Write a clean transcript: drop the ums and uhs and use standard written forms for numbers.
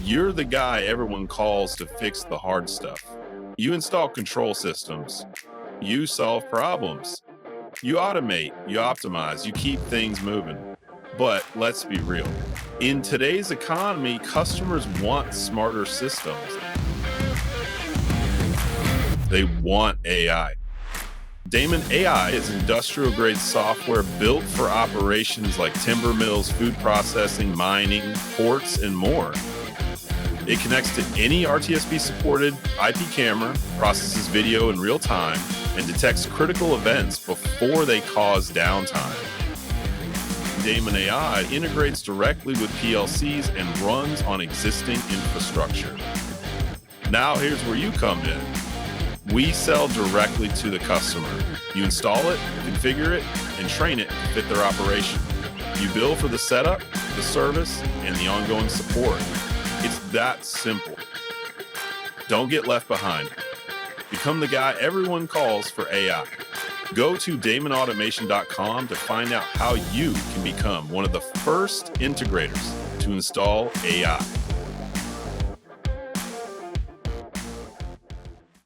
You're the guy everyone calls to fix the hard stuff. You install control systems. You solve problems. You automate, you optimize, you keep things moving. But let's be real. In today's economy, customers want smarter systems. They want AI. Daemon AI is industrial-grade software built for operations like timber mills, food processing, mining, ports, and more. It connects to any RTSP-supported IP camera, processes video in real time, and detects critical events before they cause downtime. Daemon AI integrates directly with PLCs and runs on existing infrastructure. Now here's where you come in. We sell directly to the customer. You install it, configure it, and train it to fit their operation. You bill for the setup, the service, and the ongoing support. It's that simple. Don't get left behind. Become the guy everyone calls for AI. Go to daemonautomation.com to find out how you can become one of the first integrators to install AI.